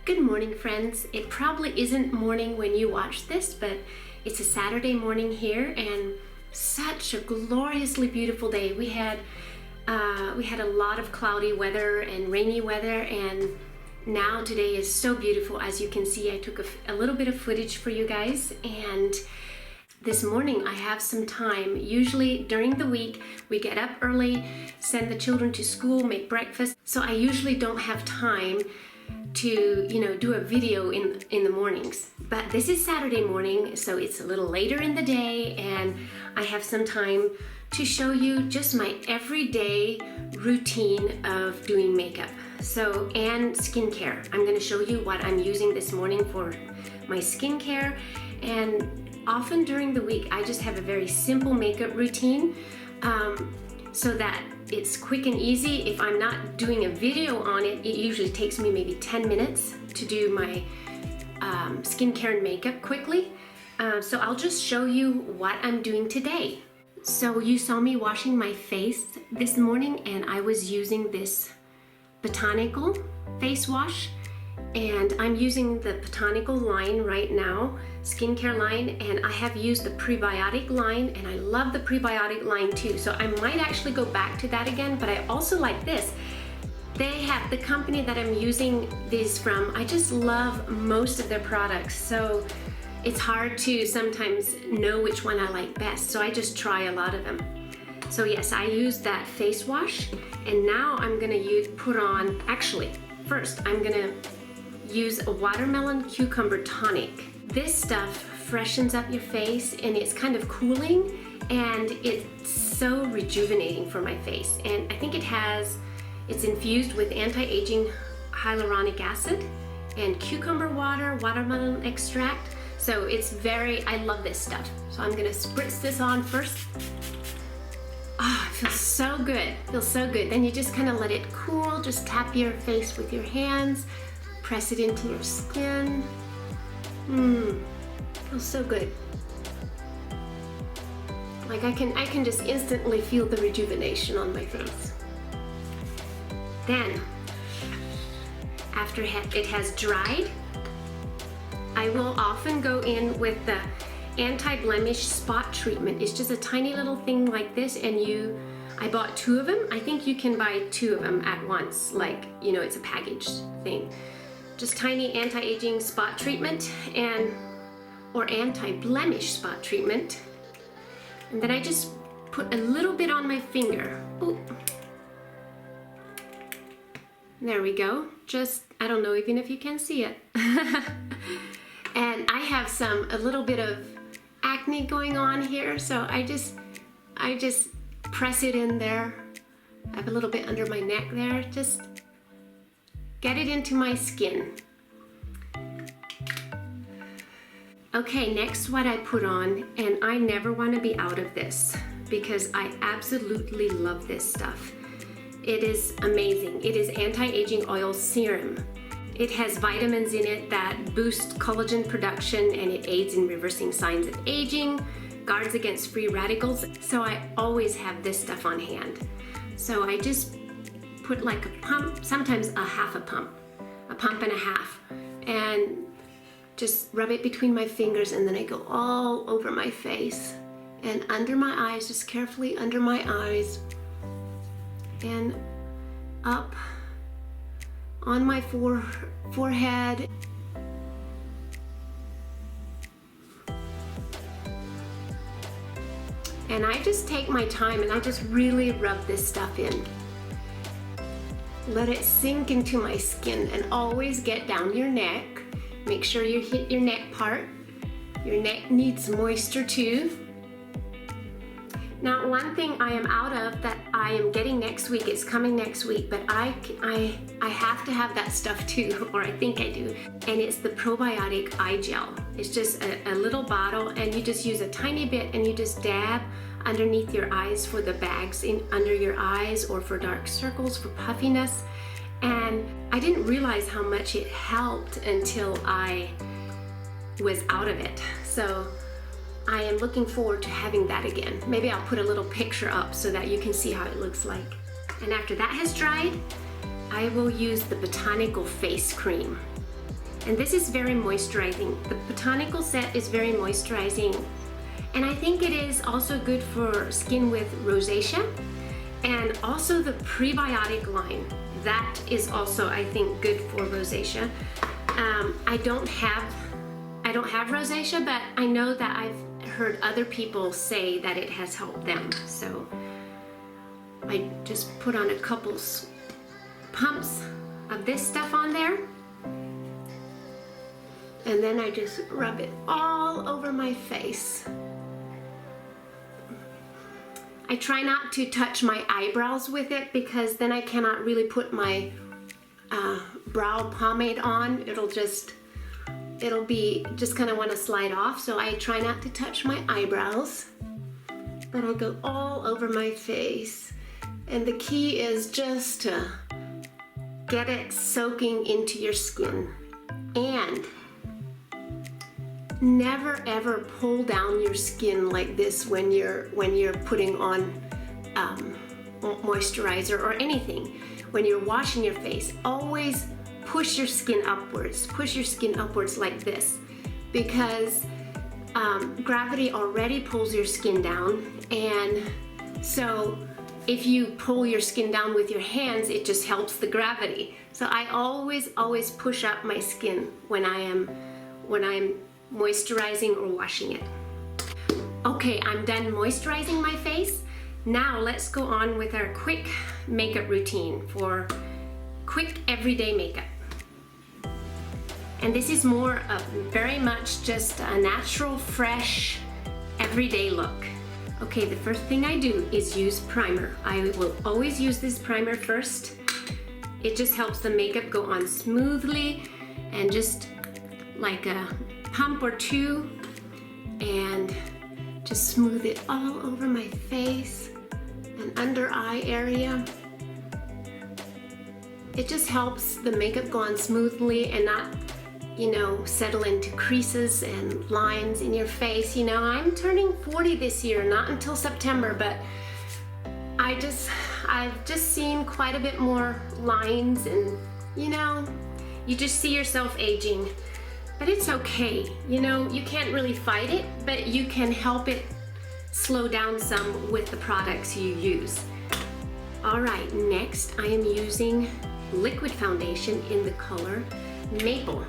Good morning, friends. It probably isn't morning when you watch this, but it's a Saturday morning here and such a gloriously beautiful day. We had a lot of cloudy weather and rainy weather, and now today is so beautiful. As you can see, I took a little bit of footage for you guys, and this morning I have some time. Usually during the week we get up early, send the children to school, make breakfast, so I usually don't have time to do a video in the mornings. But this is Saturday morning, so it's a little later in the day, and I have some time to show you just my everyday routine of doing makeup and skincare. I'm going to show you what I'm using this morning for my skincare, and often during the week I just have a very simple makeup routine so that it's quick and easy. If I'm not doing a video on it, it usually takes me maybe 10 minutes to do my skincare and makeup quickly. So I'll just show you what I'm doing today. So you saw me washing my face this morning, and I was using this Botanical face wash, and I'm using the Botanical line right now, skincare line, and I have used the prebiotic line, and I love the prebiotic line too, so I might actually go back to that again. But I also like this. They have the company that I'm using these from. I just love most of their products, so it's hard to sometimes know which one I like best, so I just try a lot of them. So yes, I used that face wash, and now I'm gonna first I'm gonna use a watermelon cucumber tonic. This stuff freshens up your face, and it's kind of cooling, and it's so rejuvenating for my face. And I think it's infused with anti-aging hyaluronic acid and cucumber water, watermelon extract. So I love this stuff. So I'm gonna spritz this on first. It feels so good, Then you just kind of let it cool, just tap your face with your hands, press it into your skin. Feels so good. Like I can just instantly feel the rejuvenation on my face. Then, after it has dried, I will often go in with the anti-blemish spot treatment. It's just a tiny little thing like this, and I bought 2 of them. I think you can buy 2 of them at once, it's a packaged thing. Just tiny anti-aging spot treatment or anti-blemish spot treatment. And then I just put a little bit on my finger. Ooh. There we go. I don't know even if you can see it. And I have a little bit of acne going on here, so I just press it in there. I have a little bit under my neck there. Just get it into my skin. Okay, next what I put on, and I never want to be out of this because I absolutely love this stuff. It is amazing. It is anti-aging oil serum. It has vitamins in it that boost collagen production, and it aids in reversing signs of aging, guards against free radicals. So I always have this stuff on hand. So I just put like a pump, sometimes a half a pump and a half, and just rub it between my fingers, and then I go all over my face and under my eyes, just carefully under my eyes and up on my forehead. And I just take my time, and I just really rub this stuff in. Let it sink into my skin, and always get down your neck. Make sure you hit your neck part. Your neck needs moisture too. Now, one thing I am out of that I am getting next week, it's coming next week, but I have to have that stuff too, or I think I do, and it's the probiotic eye gel. It's just a little bottle, and you just use a tiny bit, and you just dab underneath your eyes for the bags under your eyes, or for dark circles, for puffiness. And I didn't realize how much it helped until I was out of it. So I am looking forward to having that again. Maybe I'll put a little picture up so that you can see how it looks like. And after that has dried, I will use the Botanical face cream. And this is very moisturizing. The Botanical set is very moisturizing. And I think it is also good for skin with rosacea, and also the prebiotic line. That is also, I think, good for rosacea. I don't have rosacea, but I know that I've heard other people say that it has helped them. So I just put on a couple pumps of this stuff on there. And then I just rub it all over my face. I try not to touch my eyebrows with it because then I cannot really put my brow pomade on. It'll be just kind of want to slide off, so I try not to touch my eyebrows. But I go all over my face. And the key is just to get it soaking into your skin. And never ever pull down your skin like this when you're putting on moisturizer or anything. When you're washing your face, always push your skin upwards. Push your skin upwards like this, because gravity already pulls your skin down, and so if you pull your skin down with your hands, it just helps the gravity. So I always push up my skin when I'm moisturizing or washing it. Okay, I'm done moisturizing my face. Now let's go on with our quick makeup routine for quick everyday makeup. And this is more of very much just a natural, fresh, everyday look. Okay, the first thing I do is use primer. I will always use this primer first. It just helps the makeup go on smoothly, and just like a pump or two, and just smooth it all over my face and under eye area. It just helps the makeup go on smoothly and not, you know, settle into creases and lines in your face. You know, I'm turning 40 this year, not until September, but I've just seen quite a bit more lines, and you know, you just see yourself aging. But it's okay, you know, you can't really fight it, but you can help it slow down some with the products you use. All right, next I am using liquid foundation in the color Maple.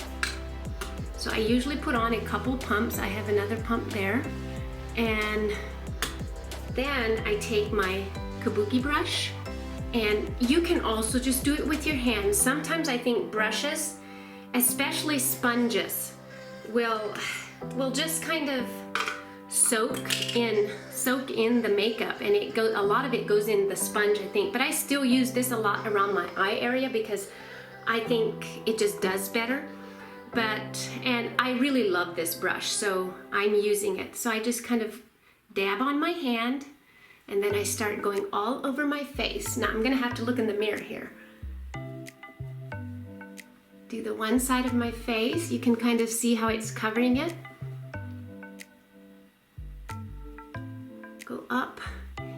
So I usually put on a couple pumps. I have another pump there. And then I take my kabuki brush, and you can also just do it with your hands. Sometimes I think brushes, especially sponges, will just kind of soak in the makeup, and a lot of it goes in the sponge, I think. But I still use this a lot around my eye area because I think it just does better. And I really love this brush, so I'm using it. So I just kind of dab on my hand, and then I start going all over my face. Now I'm gonna have to look in the mirror here. Do the one side of my face. You can kind of see how it's covering it. Go up.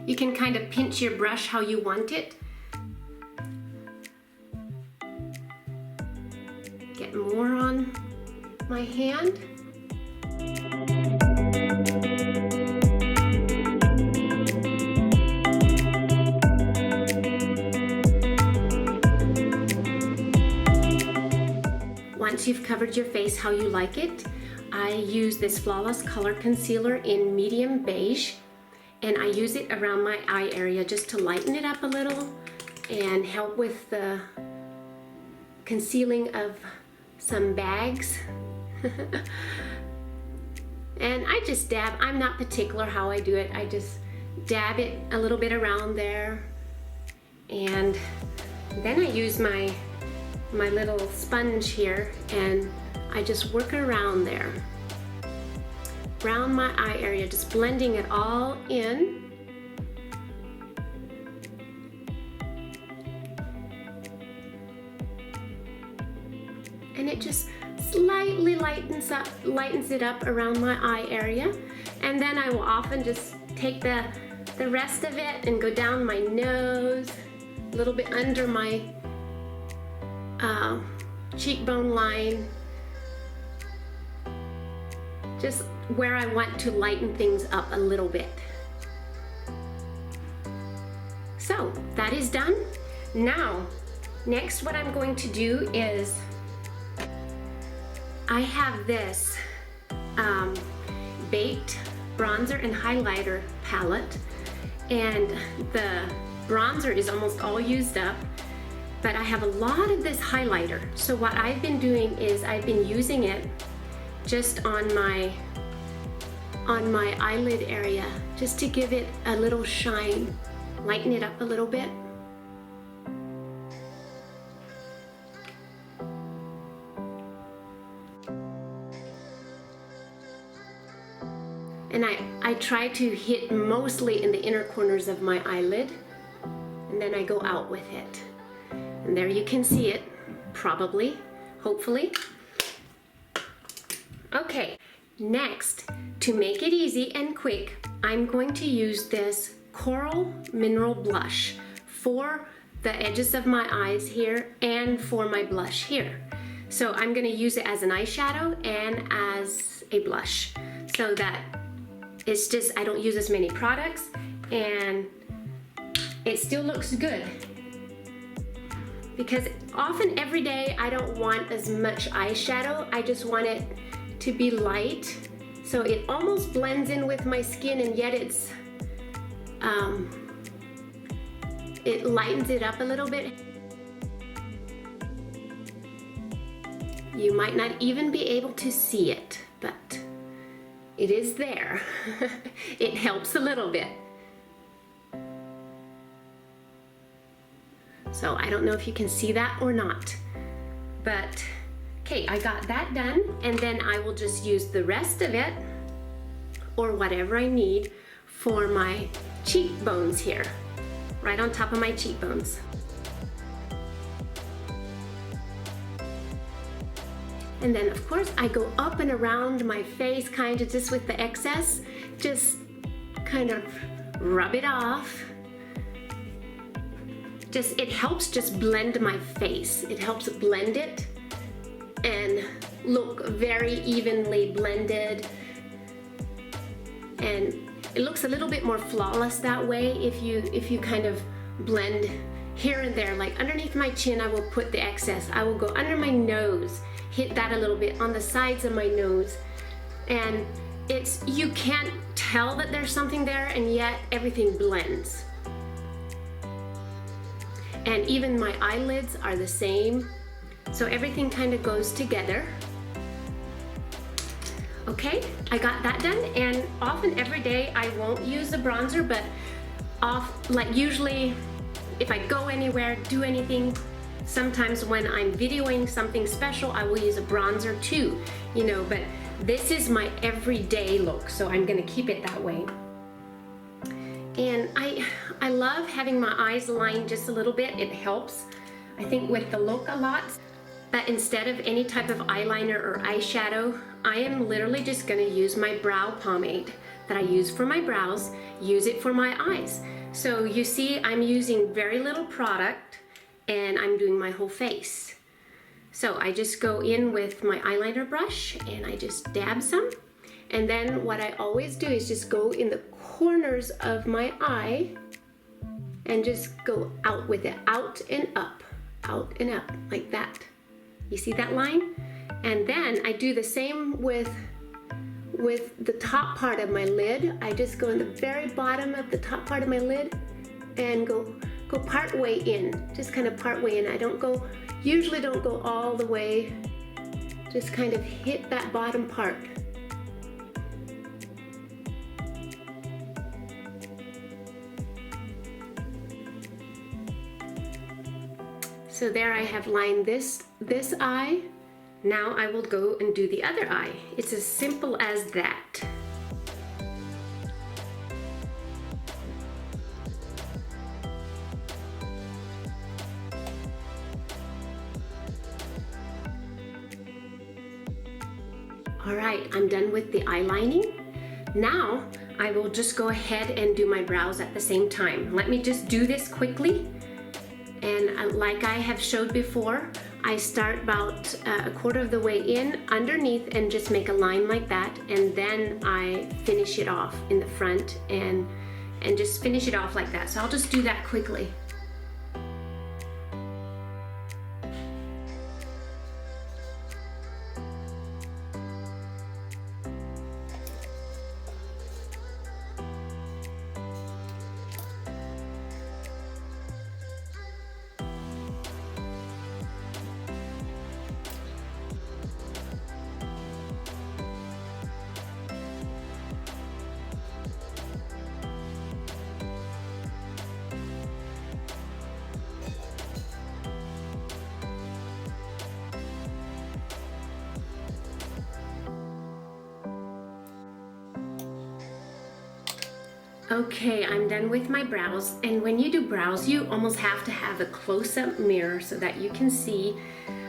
You can kind of pinch your brush how you want it. Get more on my hand. Once you've covered your face how you like it, I use this Flawless Color Concealer in medium beige, and I use it around my eye area just to lighten it up a little and help with the concealing of some bags. And I just dab. I'm not particular how I do it. I just dab it a little bit around there, and then I use my little sponge here, and I just work around there, around my eye area, just blending it all in. And it just slightly lightens it up around my eye area. And then I will often just take the rest of it and go down my nose, a little bit under my cheekbone line, just where I want to lighten things up a little bit. So that is done. Now, next what I'm going to do is, I have this baked bronzer and highlighter palette, and the bronzer is almost all used up, but I have a lot of this highlighter. So what I've been doing is I've been using it just on my eyelid area, just to give it a little shine, lighten it up a little bit. And I try to hit mostly in the inner corners of my eyelid, and then I go out with it. And there you can see it, probably, hopefully. Okay, next, to make it easy and quick, I'm going to use this Coral Mineral Blush for the edges of my eyes here and for my blush here. So I'm going to use it as an eyeshadow and as a blush, so that it's just, I don't use as many products and it still looks good. Because often every day I don't want as much eyeshadow, I just want it to be light, so it almost blends in with my skin, and yet it's it lightens it up a little bit. You might not even be able to see it, but it is there. It helps a little bit. So I don't know if you can see that or not, but okay, I got that done, and then I will just use the rest of it, or whatever I need, for my cheekbones here, right on top of my cheekbones. And then of course I go up and around my face, kind of just with the excess, just kind of rub it off. It helps just blend my face. It helps blend it and look very evenly blended. And it looks a little bit more flawless that way if you kind of blend here and there. Like underneath my chin, I will put the excess. I will go under my nose, hit that a little bit on the sides of my nose. And you can't tell that there's something there, and yet everything blends. And even my eyelids are the same. So everything kind of goes together. Okay, I got that done, and often every day I won't use a bronzer, but like usually if I go anywhere, do anything, sometimes when I'm videoing something special, I will use a bronzer too, you know, but this is my everyday look, so I'm gonna keep it that way. And I love having my eyes lined just a little bit. It helps, I think, with the look a lot. But instead of any type of eyeliner or eyeshadow, I am literally just gonna use my brow pomade that I use for my brows, use it for my eyes. So you see, I'm using very little product and I'm doing my whole face. So I just go in with my eyeliner brush and I just dab some. And then what I always do is just go in the corners of my eye and just go out with it, out and up, like that. You see that line? And then I do the same with the top part of my lid. I just go in the very bottom of the top part of my lid and go part way in, just kind of part way in. I usually don't go all the way, just kind of hit that bottom part. So there I have lined this eye. Now I will go and do the other eye. It's as simple as that. All right, I'm done with the eye lining. Now I will just go ahead and do my brows at the same time. Let me just do this quickly. And like I have showed before, I start about a quarter of the way in underneath and just make a line like that, and then I finish it off in the front and just finish it off like that. So I'll just do that quickly. Okay, I'm done with my brows, and when you do brows, you almost have to have a close-up mirror so that you can see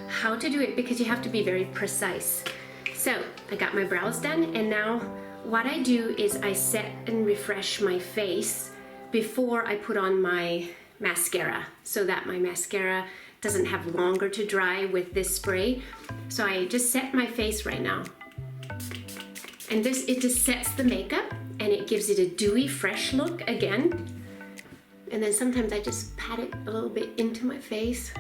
how to do it, because you have to be very precise. So, I got my brows done, and now what I do is I set and refresh my face before I put on my mascara, so that my mascara doesn't have longer to dry with this spray. So I just set my face right now. And it just sets the makeup, and it gives it a dewy, fresh look again. And then sometimes I just pat it a little bit into my face.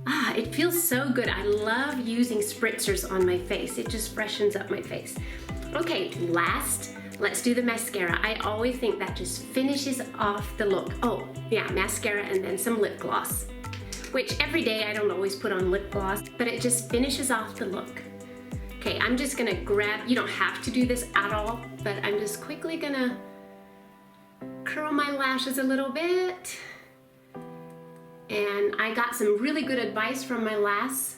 Ah, it feels so good. I love using spritzers on my face. It just freshens up my face. Okay, last, let's do the mascara. I always think that just finishes off the look. Oh, yeah, mascara and then some lip gloss. Which every day I don't always put on lip gloss, but it just finishes off the look. Okay, I'm just gonna grab, you don't have to do this at all, but I'm just quickly gonna curl my lashes a little bit. And I got some really good advice from my last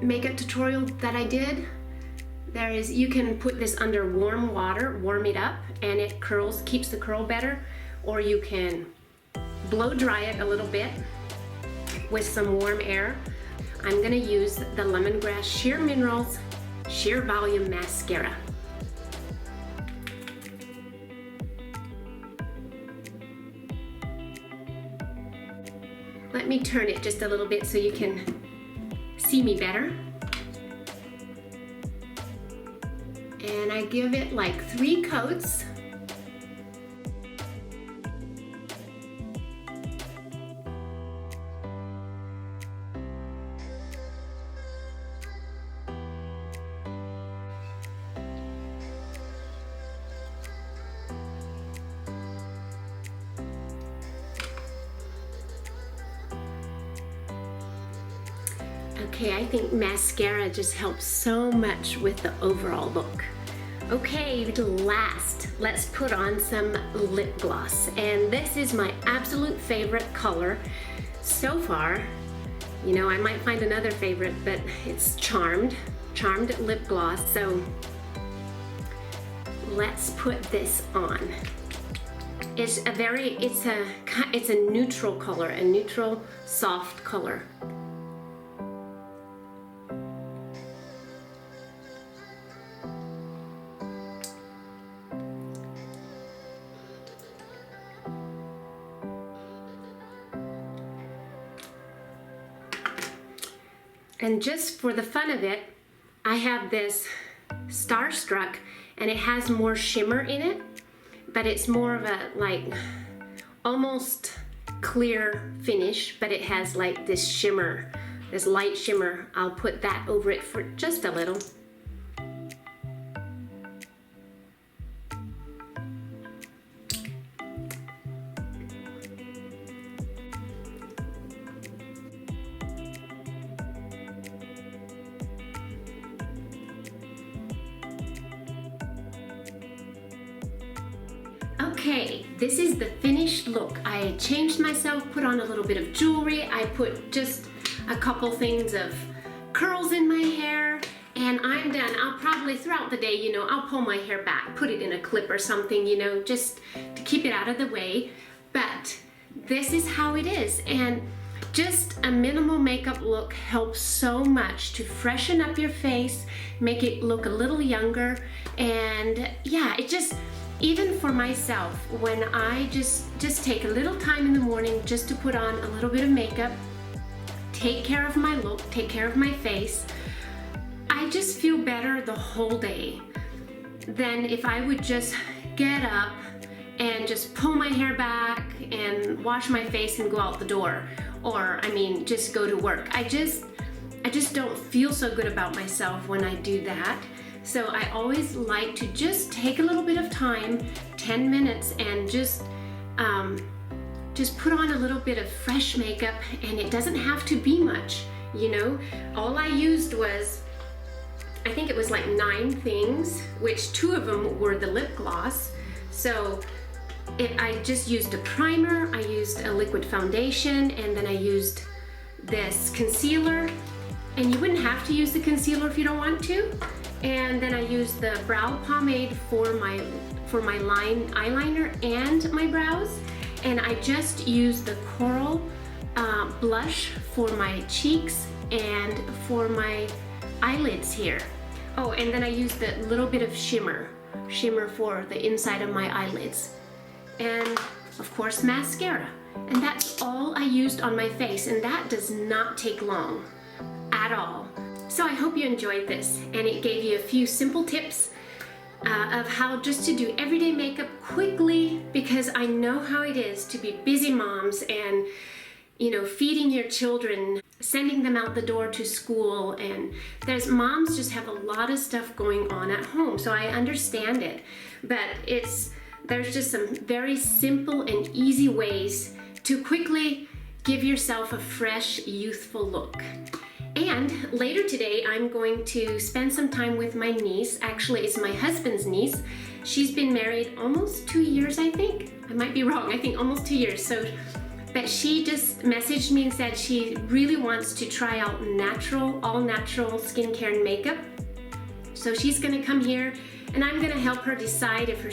makeup tutorial that I did. You can put this under warm water, warm it up, and it curls, keeps the curl better, or you can blow dry it a little bit with some warm air. I'm gonna use the Lemongrass Sheer Minerals Sheer Volume Mascara. Let me turn it just a little bit so you can see me better. And I give it like 3 coats. Okay, I think mascara just helps so much with the overall look. Okay, last, let's put on some lip gloss. And this is my absolute favorite color so far. You know, I might find another favorite, but it's Charmed lip gloss. So let's put this on. It's a neutral color, a neutral soft color. And just for the fun of it, I have this Starstruck, and it has more shimmer in it, but it's more of a like almost clear finish, but it has like this shimmer, this light shimmer. I'll put that over it for just a little. Okay, this is the finished look. I changed myself, put on a little bit of jewelry. I put just a couple things of curls in my hair, and I'm done. I'll probably throughout the day, you know, I'll pull my hair back, put it in a clip or something, you know, just to keep it out of the way. But this is how it is, and just a minimal makeup look helps so much to freshen up your face, make it look a little younger, and yeah, even for myself, when I just take a little time in the morning just to put on a little bit of makeup, take care of my look, take care of my face, I just feel better the whole day than if I would just get up and just pull my hair back and wash my face and go out the door, or I mean just go to work. I just don't feel so good about myself when I do that. So I always like to just take a little bit of time, 10 minutes, and just put on a little bit of fresh makeup, and it doesn't have to be much, you know. All I used was, I think it was like 9 things, which 2 of them were the lip gloss. So I just used a primer, I used a liquid foundation, and then I used this concealer. And you wouldn't have to use the concealer if you don't want to. And then I used the brow pomade for my eyeliner and my brows. And I just used the coral blush for my cheeks and for my eyelids here. Oh, and then I used a little bit of shimmer for the inside of my eyelids. And of course mascara. And that's all I used on my face, and that does not take long at all. So I hope you enjoyed this, and it gave you a few simple tips of how just to do everyday makeup quickly, because I know how it is to be busy moms and, you know, feeding your children, sending them out the door to school, and moms just have a lot of stuff going on at home, so I understand it. But there's just some very simple and easy ways to quickly give yourself a fresh, youthful look. And later today, I'm going to spend some time with my niece. Actually, it's my husband's niece. She's been married almost 2 years, I think. I might be wrong, I think almost 2 years. But she just messaged me and said she really wants to try out all natural skincare and makeup. So she's gonna come here, and I'm gonna help her decide if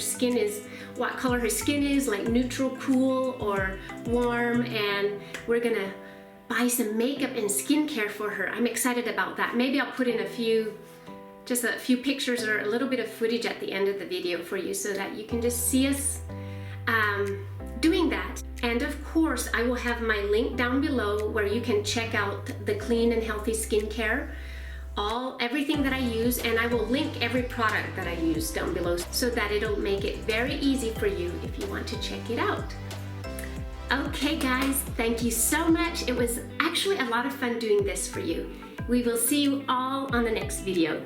what color her skin is, like neutral, cool, or warm, and we're gonna buy some makeup and skincare for her. I'm excited about that. Maybe I'll put in just a few pictures or a little bit of footage at the end of the video for you so that you can just see us doing that. And of course, I will have my link down below where you can check out the clean and healthy skincare, everything that I use, and I will link every product that I use down below so that it'll make it very easy for you if you want to check it out. Okay guys, thank you so much. It was actually a lot of fun doing this for you. We will see you all on the next video.